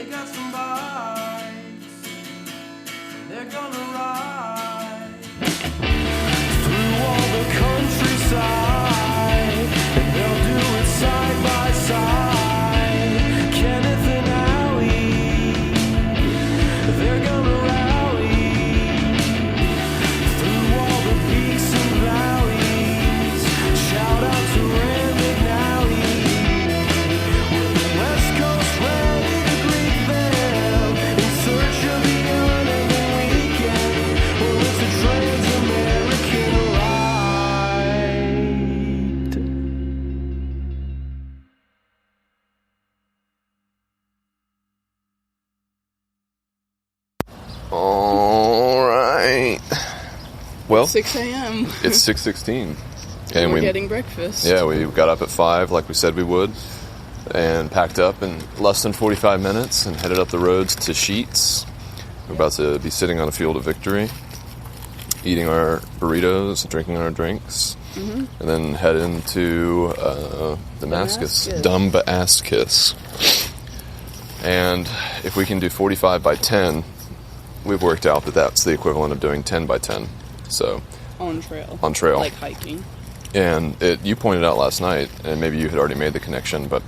They got some bikes, they're gonna ride through all the countryside, and they'll do it side by side. Kenneth and Allie, they're gonna rally through all the peaks and valleys. Shout out to Rand McNally, with the West Coast ready to greet them in search of the end of the weekend. Well, it's a trans-American ride. All right. Well, 6 a.m. it's 6:16, and we're getting breakfast. Yeah, we got up at 5 like we said we would, and packed up in less than 45 minutes and headed up the roads to Sheetz. We're about to be sitting on a field of victory, eating our burritos, drinking our drinks, and then head into Damascus. Damascus. And if we can do 45 by 10, we've worked out that that's the equivalent of doing 10 by 10. So On trail. Like hiking. And you pointed out last night, and maybe you had already made the connection, but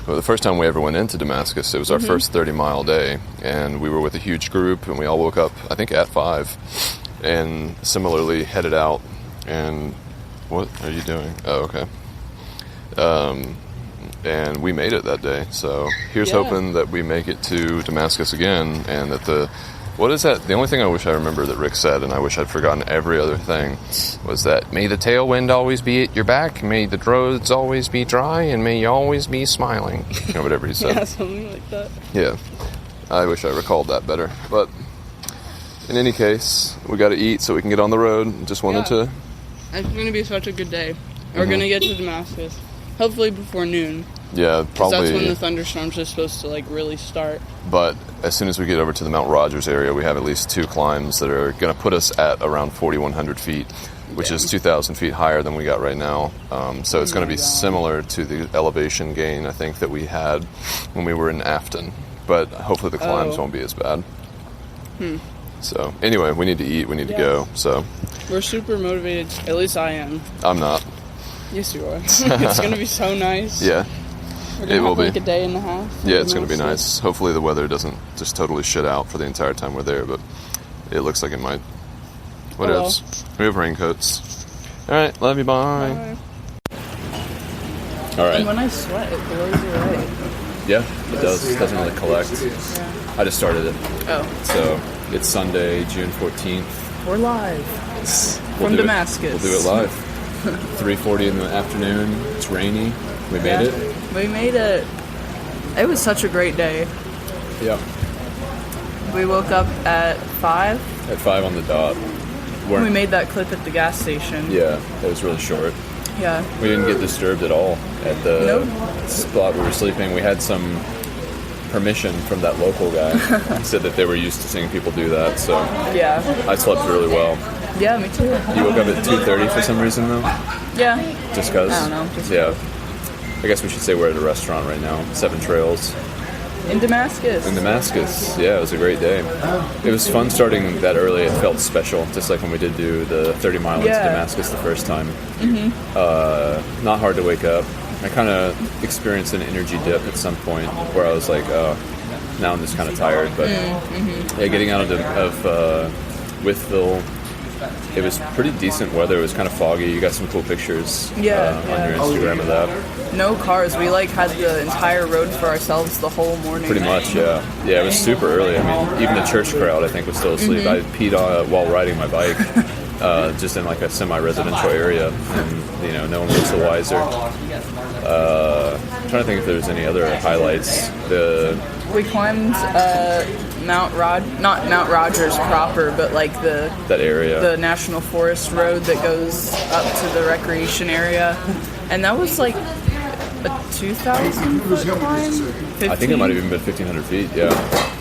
the first time we ever went into Damascus, it was our first 30-mile day, and we were with a huge group, and we all woke up, I think, at 5, and similarly headed out. And what are you doing? Oh, okay. And we made it that day, so here's hoping that we make it to Damascus again, and that what is that? The only thing I wish I remember that Rick said, and I wish I'd forgotten every other thing, was that may the tailwind always be at your back, may the roads always be dry, and may you always be smiling. You know, whatever he said. Yeah, something like that. Yeah. I wish I recalled that better. But in any case, we got to eat so we can get on the road. Just wanted to... It's going to be such a good day. We're going to get to Damascus, hopefully before noon. Yeah, probably. That's when the thunderstorms are supposed to really start. But as soon as we get over to the Mount Rogers area, we have at least 2 climbs that are going to put us at around 4,100 feet, which is 2,000 feet higher than we got right now. So it's going to be similar to the elevation gain, I think, that we had when we were in Afton. But hopefully the climbs won't be as bad. So anyway, we need to eat. We need to go. So we're super motivated. At least I am. I'm not. Yes, you are. It's going to be so nice. Yeah. We're going to have like a day and a half. Yeah, it's going to be nice. Hopefully the weather doesn't just totally shit out for the entire time we're there, but it looks like it might. What else? We have raincoats. All right, love you, bye. All right. And when I sweat, it blows away. Yeah, it does. It doesn't really collect. Yeah. I just started it. Oh. So it's Sunday, June 14th. We're live. From Damascus. We'll do it live. 3:40 in the afternoon. It's rainy. We made it. We made it. It was such a great day. Yeah. We woke up at 5. At 5 on the dot. We made that clip at the gas station. Yeah, it was really short. Yeah. We didn't get disturbed at all at the spot we were sleeping. We had some permission from that local guy. He said that they were used to seeing people do that, so yeah. I slept really well. Yeah, me too. You woke up at 2:30 for some reason, though? Yeah. Just because? I don't know. Yeah. I guess we should say we're at a restaurant right now, 7 Trails. In Damascus. In Damascus. Yeah, it was a great day. It was fun starting that early. It felt special, just like when we did do the 30-mile into Damascus the first time. Not hard to wake up. I kind of experienced an energy dip at some point where I was like, oh, now I'm just kind of tired. But yeah, getting out of Withville, it was pretty decent weather. It was kind of foggy. You got some cool pictures on your Instagram of that. No cars. We had the entire road for ourselves the whole morning. Pretty much, yeah. Yeah, it was super early. I mean, even the church crowd, I think, was still asleep. I peed while riding my bike, just in a semi-residential area, and no one was the wiser. I'm trying to think if there's any other highlights. We climbed not Mount Rogers proper, but that area, the National Forest Road that goes up to the recreation area, and that was a 2,000 foot climb. 15? I think it might have even been 1,500 feet. Yeah.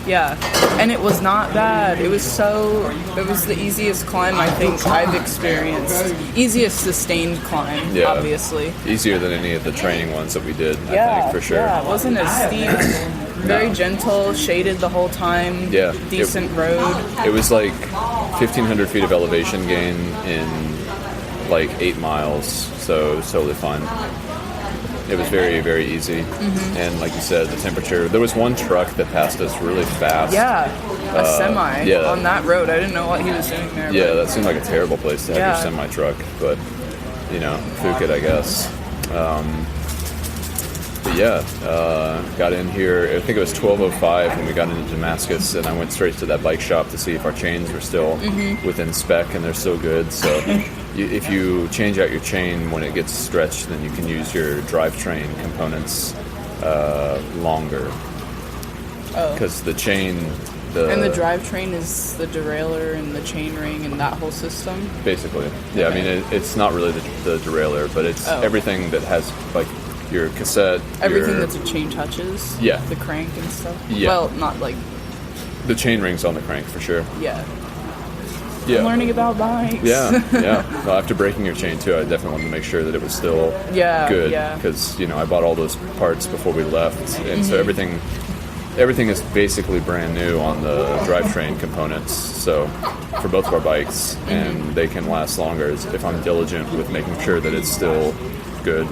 Yeah, and it was not bad. It was the easiest climb I think I've experienced. Easiest sustained climb, obviously. Easier than any of the training ones that we did, I think, for sure. Yeah, it wasn't as steep. Very No. gentle, shaded the whole time. Yeah. Decent road. It was like 1,500 feet of elevation gain in like 8 miles, so it was totally fine. It was very, very easy. And like you said, the temperature, there was one truck that passed us really fast. Yeah, a semi yeah. on that road. I didn't know what he was doing there. Yeah, but- that seemed like a terrible place to have Yeah. your semi-truck, but, you know, Phuket, I guess. But yeah, got in here, I think it was 12:05 when we got into Damascus, and I went straight to that bike shop to see if our chains were still within spec, and they're still good. So if you change out your chain when it gets stretched, then you can use your drivetrain components longer. Oh. Because the chain... And the drivetrain is the derailleur and the chain ring and that whole system. Basically, yeah. I mean, it's not really the derailleur, but it's Oh. everything that has like your cassette, Everything your, that's a chain touches. Yeah. The crank and stuff. Yeah. Well, not like, the chain rings on the crank for sure. yeah. Yeah, I'm learning about bikes. yeah, yeah. Well, after breaking your chain too, I definitely wanted to make sure that it was still Yeah, good yeah. because you know I bought all those parts before we left, and so everything is basically brand new on the drivetrain components. So for both of our bikes, and they can last longer if I'm diligent with making sure that it's still good.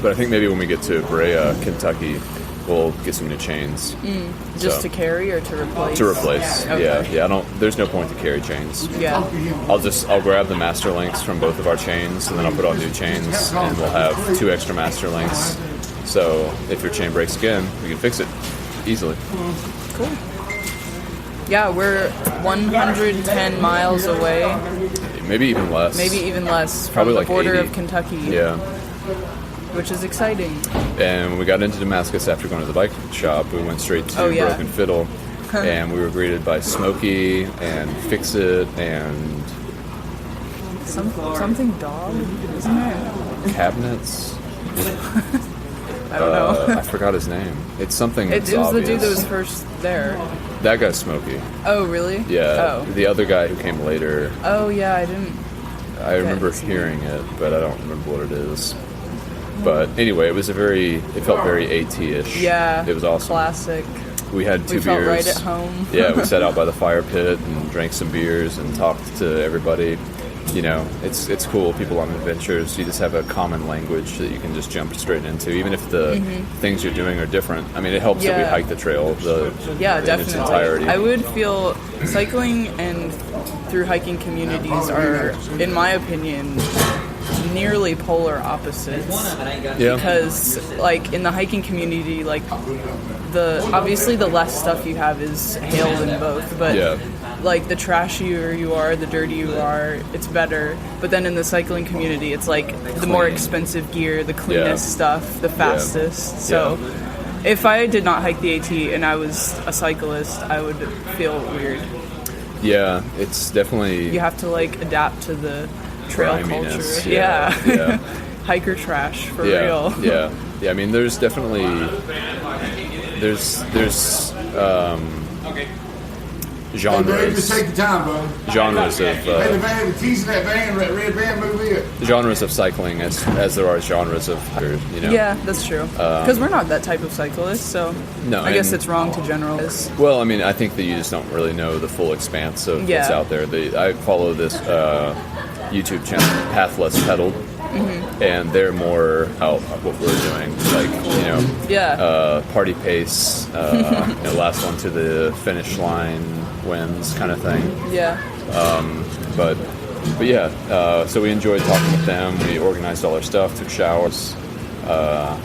But I think maybe when we get to Brea, Kentucky, we'll get some new chains. Just So- to carry or to replace? To replace, Okay. yeah. I don't. There's no point to carry chains. Yeah. I'll grab the master links from both of our chains, and then I'll put on new chains, and we'll have 2 extra master links. So if your chain breaks again, we can fix it easily. Cool. Yeah, we're 110 miles away, Maybe even less. maybe even less, from Probably the like border 80. of Kentucky. Yeah. Which is exciting. And when we got into Damascus after going to the bike shop, we went straight to Oh, yeah. Broken Fiddle, and we were greeted by Smokey and Fix It and Something dog, isn't it? Cabinets. I don't know. I forgot his name. It's something. It that's was the dude that obvious. was first there. That guy's Smokey. Oh, really? Yeah. Oh. The other guy who came later, Oh, yeah, I didn't. I remember his hearing it, but I don't remember what it is. But anyway, it felt very AT-ish. Yeah. It was awesome. Classic. We had 2 We felt beers. right at home. Yeah, we sat out by the fire pit and drank some beers and talked to everybody. You know, it's cool. People on adventures, you just have a common language that you can just jump straight into, even if the things you're doing are different. I mean, it helps that we Yeah. hike the trail Yeah, in its definitely. entirety. I would feel cycling and through hiking communities are, in my opinion, nearly polar opposites. Yeah. Because, like, in the hiking community, like, obviously the less stuff you have is hailed in both, but Yeah. like the trashier you are, the dirtier you are, it's better. But then in the cycling community, it's like the more Clean. expensive gear, the cleanest Yeah. stuff, the fastest. So if I did not hike the AT and I was a cyclist, I would feel weird. Yeah, it's definitely You have to like adapt to the trail griminess. culture. Yeah. Hiker trash for Yeah, real. yeah. I mean, there's definitely there's Hey, Dave, just genres take your time, bro. genres Hey, the of van, the teasing that van, that red van, move it. genres of cycling as there are genres of hikers, you know. Yeah, that's true. Because we're not that type of cyclist, so No, I guess and- it's wrong to generalize. Well, I mean, I think that you just don't really know the full expanse of what's Yeah. out there. I follow this YouTube channel, Path Less Pedaled, and they're more out what we're doing, like, you know, Yeah. party pace, last one to the finish line wins kind of thing. Yeah. But yeah, so we enjoyed talking with them. We organized all our stuff, took showers, got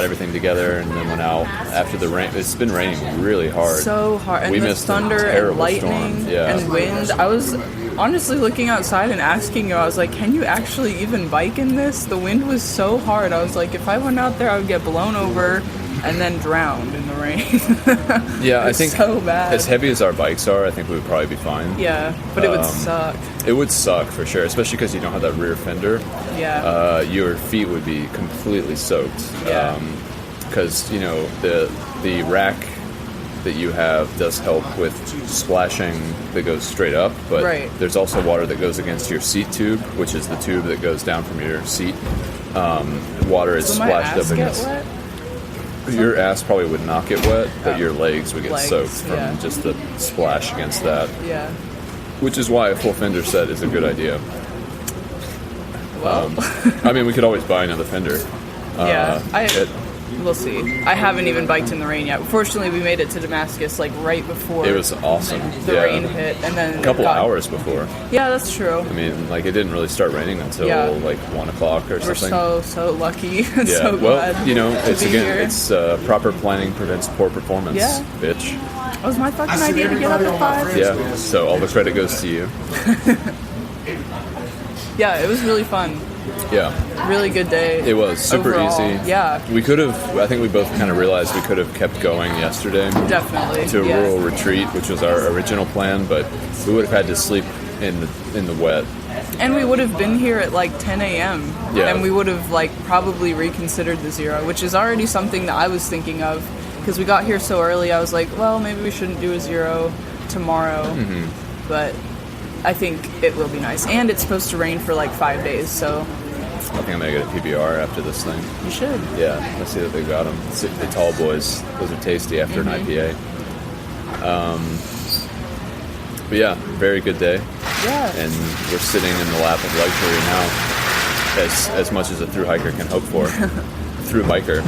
everything together, and then went out after the rain. It's been raining really hard. So hard. And We the missed a thunder and terrible lightning storm. Yeah. and wind. I was honestly looking outside and asking you, I was like, can you actually even bike in this? The wind was so hard. I was like, if I went out there, I would get blown over and then drowned in the rain. Yeah, I It's think so bad. as heavy as our bikes are, I think we would probably be fine. Yeah, but it would suck. It would suck for sure, especially because you don't have that rear fender. Yeah. Your feet would be completely soaked. Yeah. Because you know the rack that you have does help with splashing that goes straight up, but Right. there's also water that goes against your seat tube, which is the tube that goes down from your seat. Water is So my splashed ass up get against. wet? your ass probably would not get wet, but your legs would get Legs, soaked from yeah. just the splash against that. Yeah. Which is why a full fender set is a good idea. Well, I mean, we could always buy another fender. yeah. It We'll see. I haven't even biked in the rain yet. Fortunately, we made it to Damascus like right before was awesome. the Yeah. rain hit, and then A couple got- hours before. Yeah, that's true. I mean, like it didn't really start raining until Yeah. like 1 o'clock or We're something. so lucky. and Yeah. so Well, glad you know, to it's be again, here. it's proper planning prevents poor performance, Yeah. bitch. It was my fucking I see idea to get up everybody at on my 5. friends. Yeah. So all the credit goes to you. Yeah, it was really fun. Yeah. Really good day. It was super overall. easy. Yeah, We could have. I think we both kind of realized we could have kept going yesterday definitely. to a yeah. rural retreat, which was our original plan, but we would have had to sleep in the wet. And we would have been here at like 10 a.m. Yeah. And we would have like probably reconsidered the zero, which is already something that I was thinking of because we got here so early. I was like, well, maybe we shouldn't do a zero tomorrow, Mm-hmm. but I think it will be nice. And it's supposed to rain for like 5 days, so I think I'm gonna get a PBR after this thing. you should. Yeah, let's see that they got them. The tall boys, those are tasty after Mm-hmm. an IPA. But yeah, very good day, Yeah. and we're sitting in the lap of luxury now, as much as a through hiker can hope for. Through biker.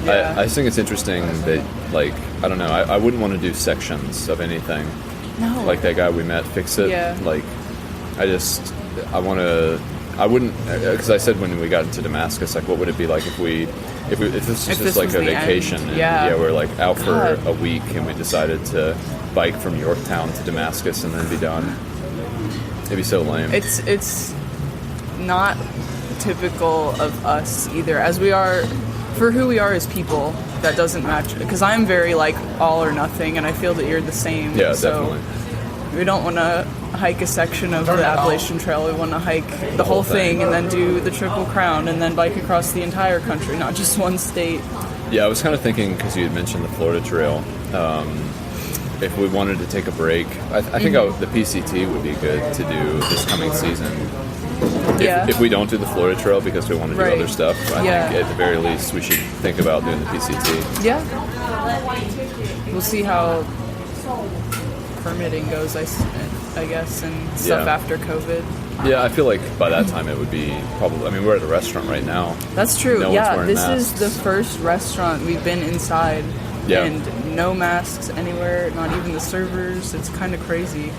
Yeah. I just think it's interesting that, like, I don't know, I wouldn't want to do sections of anything. No. Like that guy we met, Fix It. Yeah. Like, I wouldn't, because I said when we got into Damascus, like, what would it be like if this was If just this like was a the end. vacation? And, Yeah. we're like out for God. a week, and we decided to bike from Yorktown to Damascus and then be done. It'd be so lame. It's not typical of us either, as we are for who we are as people. That doesn't match because I'm very like all or nothing, and I feel that you're the same. Yeah, so definitely. We don't want to hike a section of the Appalachian Trail. We want to hike the whole thing and then do the Triple Crown and then bike across the entire country, not just one state. Yeah, I was kind of thinking, because you had mentioned the Florida Trail, if we wanted to take a break, I think Mm-hmm. the PCT would be good to do this coming season. Yeah. If we don't do the Florida Trail because we want to do Right. other stuff, I Yeah. think at the very least we should think about doing the PCT. Yeah. We'll see how permitting goes, I guess, and stuff Yeah. after COVID. Yeah, I feel like by that time it would be probably, I mean, we're at a restaurant right now. That's true. No one's Yeah, wearing this is masks. the first restaurant we've been inside. Yeah. And no masks anywhere, not even the servers. It's kind of crazy.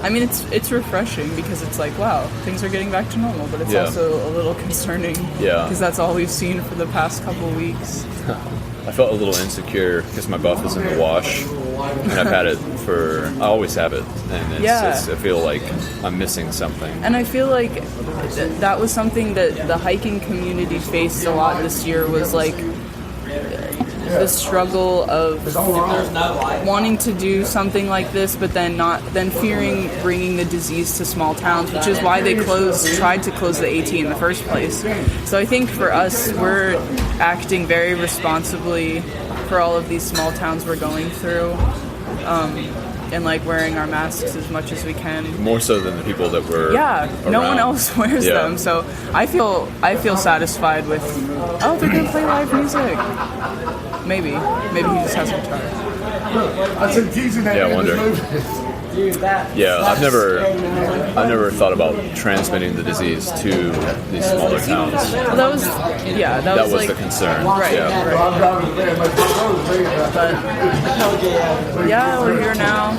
I mean, it's refreshing because it's like, wow, things are getting back to normal, but it's Yeah. also a little concerning. Yeah. Because that's all we've seen for the past couple weeks. I felt a little insecure because my buff is in the wash, and I've had it I always have it, and Yeah. I feel like I'm missing something. And I feel like that was something that the hiking community faced a lot this year, was like the struggle of wanting to do something like this, but then fearing bringing the disease to small towns, which is why they tried to close the AT in the first place. So I think for us, we're acting very responsibly for all of these small towns we're going through, and like wearing our masks as much as we can. More so than the people that were Yeah, no one around. else wears Yeah. them, so I feel satisfied with. Oh, they're gonna play live music. Maybe he just has a guitar. I said teasing that Yeah, I in wonder. this movie. Yeah, I've never thought about transmitting the disease to these smaller towns. Well, that was That was like the concern. Right, Yeah. right. I'm driving to bed, but my brother's thinking about Yeah, we're here now.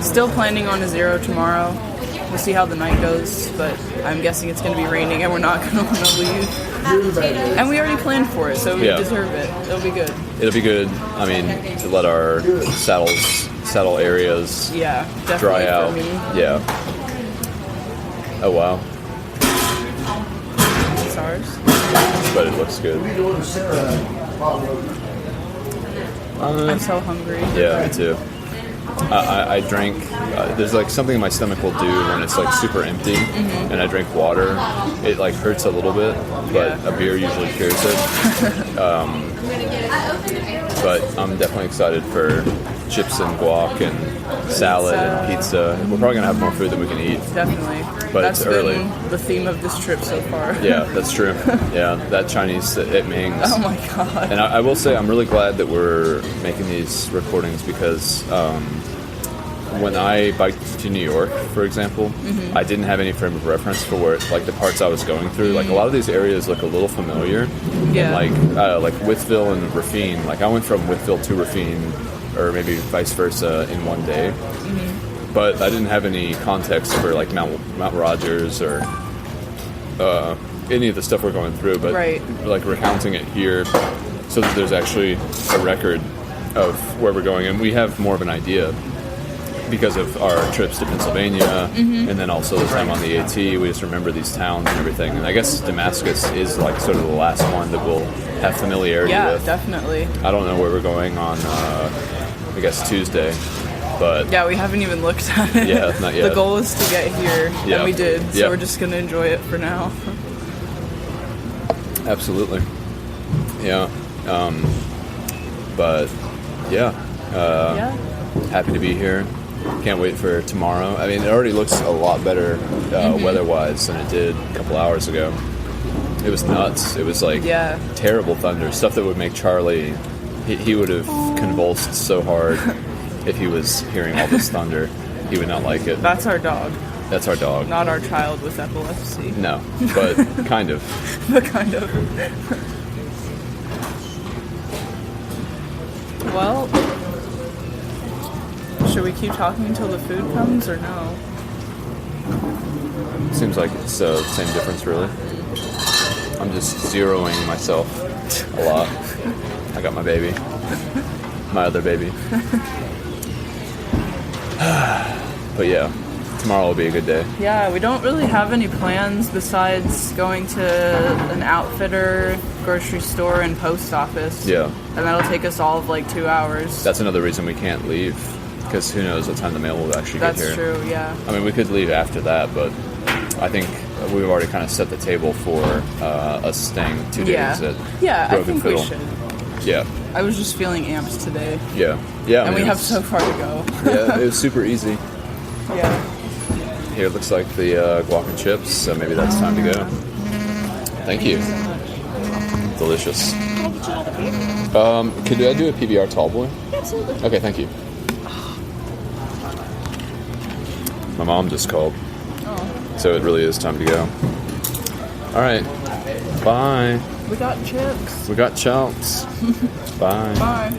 Still planning on a zero tomorrow. We'll see how the night goes, but I'm guessing it's going to be raining and we're not going to want to leave. And we already planned for it, so we Yeah. deserve it. It'll be good. It'll be good. I mean, to let our saddle areas Yeah, definitely dry out. for me. Yeah. Oh wow, It's ours. but it looks good. I'm so hungry. Yeah, me too. I drank. There's like something my stomach will do when it's like super empty, and I drink water. It like hurts a little bit, but Yeah. a beer usually cures it. But I'm definitely excited for chips and guac and salad and pizza. We're probably gonna have more food than we can eat. Definitely. But That's it's early. been the theme of this trip so far. Yeah, that's true. Yeah, that Chinese it Ming's. Oh my god. And I will say I'm really glad that we're making these recordings because when I biked to New York, for example, I didn't have any frame of reference for where like the parts I was going through. Like a lot of these areas look a little familiar. Yeah. And like Wytheville and Raphine. Like I went from Wytheville to Raphine, or maybe vice versa, in one day. But I didn't have any context for like Mount Rogers or any of the stuff we're going through. But Right. like recounting it here, so that there's actually a record of where we're going, and we have more of an idea because of our trips to Pennsylvania, and then also the time on the AT. We just remember these towns and everything. And I guess Damascus is like sort of the last one that we'll have familiarity Yeah, with. definitely. I don't know where we're going on, I guess Tuesday, but Yeah, we haven't even looked at it. Yeah, not yet. The goal is to get here, Yeah. and we did. So Yeah. we're just gonna enjoy it for now. absolutely, yeah. But yeah, Yeah. happy to be here. Can't wait for tomorrow. I mean, it already looks a lot better weather-wise than it did a couple hours ago. It was nuts. It was like Yeah. terrible thunder, stuff that would make Charlie. He would have convulsed so hard if he was hearing all this thunder. He would not like it. That's our dog, That's our dog. not our child with epilepsy. No, but kind of. But kind of. Well, should we keep talking until the food comes or no? Seems like it's the same difference, really. I'm just zeroing myself a lot. I got my baby. My other baby. But yeah, tomorrow will be a good day. Yeah, we don't really have any plans besides going to an outfitter, grocery store, and post office. Yeah, And that'll take us all of like 2 hours. that's another reason we can't leave, because who knows what time the mail will actually That's get here. true, yeah. I mean, we could leave after that, but I think we've already kind of set the table for us staying 2 days Yeah. at Yeah, I Broken think we Fiddle. should. Yeah, I was just feeling amped today. yeah, yeah. I And we mean, have it's- so far to go. Yeah, it was super easy. Yeah. Here, it looks like the guac and chips, so maybe that's time to go. Thank you. Delicious. Could I do a PBR tall boy? Absolutely. Okay, thank you. My mom just called, so it really is time to go. All right, bye. We got chips. We got chops. Bye. Bye.